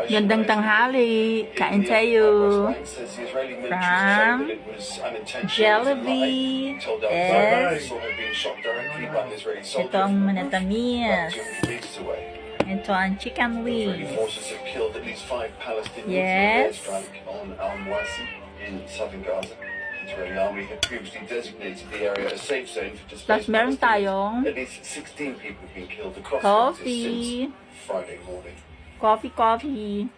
Gandang tanghali. Kain tayo. From Jollibee. Yes. Ito ang manatamis. Ito ang chicken wings. Yes. Israeli army had previously designated the area a safe zone for Plus displaced meron tayong At least 16 people have been killed across Gaza coffee. since Friday morning. Coffee.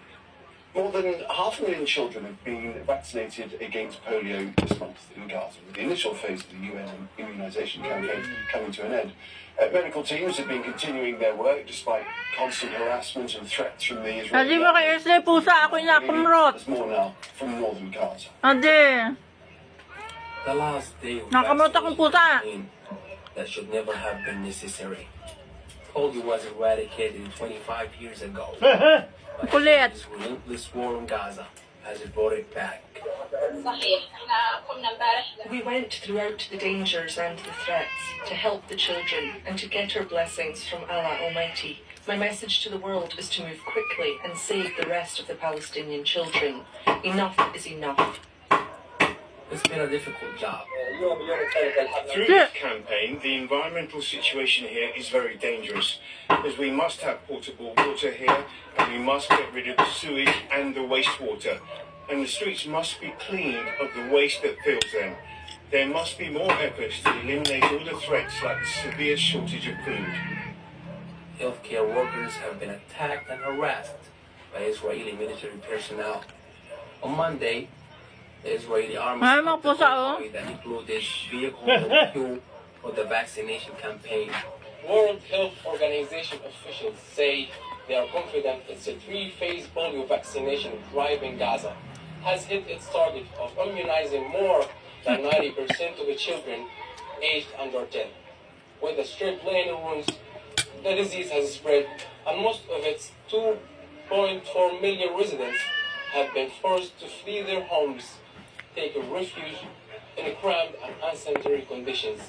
More than 500,000 children have been vaccinated against polio this month in Gaza, with the initial phase of the UN immunization campaign coming to an end. Medical teams have been continuing their work despite constant harassment and threats from the Israeli army. There's more now from northern Gaza. The last day of vaccine that should never have been necessary. Polio was eradicated 25 years ago. But this relentless war in Gaza has brought it back. We went throughout the dangers and the threats to help the children and to get our blessings from Allah Almighty. My message to the world is to move quickly and save the rest of the Palestinian children. Enough is enough. It's been a difficult job. Through this campaign, the environmental situation here is very dangerous, as we must have potable water here, and we must get rid of the sewage and the wastewater. And the streets must be cleaned of the waste that fills them. There must be more efforts to eliminate all the threats like the severe shortage of food. Healthcare workers have been attacked and harassed by Israeli military personnel. On Monday, the Israeli army that included vehicles and fuel for the vaccination campaign. World Health Organization officials say they are confident that the three-phase polio vaccination drive in Gaza has hit its target of immunizing more than 90% of the children aged under 10. With the strip laying in ruins, the disease has spread, and most of its 2.4 million residents have been forced to flee their homes, taking refuge in cramped and unsanitary conditions.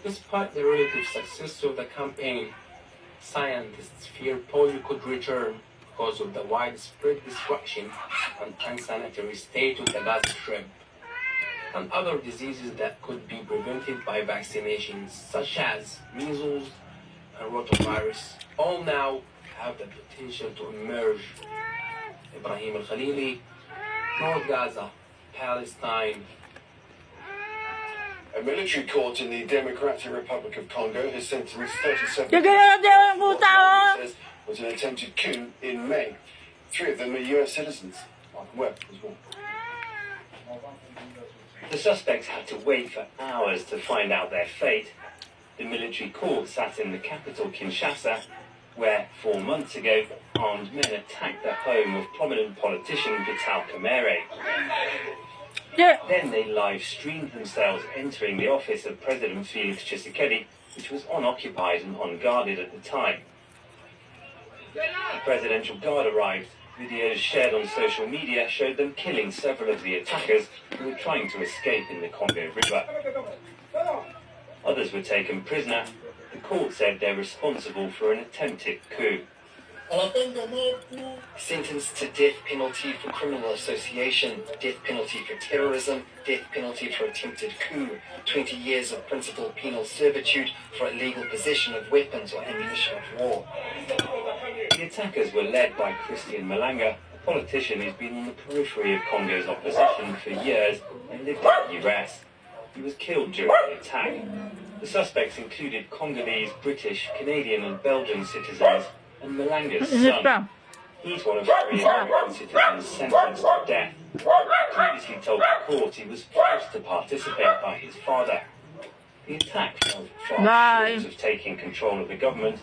Despite the relative success of the campaign, scientists fear polio could return because of the widespread destruction and unsanitary state of the Gaza Strip, and other diseases that could be prevented by vaccinations, such as measles and rotavirus, all now have the potential to emerge. Ibrahim Al-Khalili, North Gaza, Palestine. A military court in the Democratic Republic of Congo has sentenced 37 says was an attempted coup in May. 3 of them are US citizens. Webb was one. The suspects had to wait for hours to find out their fate. The military court sat in the capital, Kinshasa, where 4 months ago, armed men attacked the home of prominent politician Vital Kamerhe. Then they live-streamed themselves entering the office of President Felix Tshisekedi, which was unoccupied and unguarded at the time. The Presidential Guard arrived. Videos shared on social media showed them killing several of the attackers who were trying to escape in the Congo River. Others were taken prisoner. The court said they're responsible for an attempted coup. Sentenced to death penalty for criminal association, death penalty for terrorism, death penalty for attempted coup, 20 years of principal penal servitude for illegal possession of weapons or ammunition of war. The attackers were led by Christian Malanga, a politician who's been on the periphery of Congo's opposition for years and lived in the US. He was killed during the attack. The suspects included Congolese, British, Canadian and Belgian citizens, and Malanga's son. He's one of 3 American citizens sentenced to death. Previously told the court he was forced to participate by his father. The attack fell far short of taking control of the government.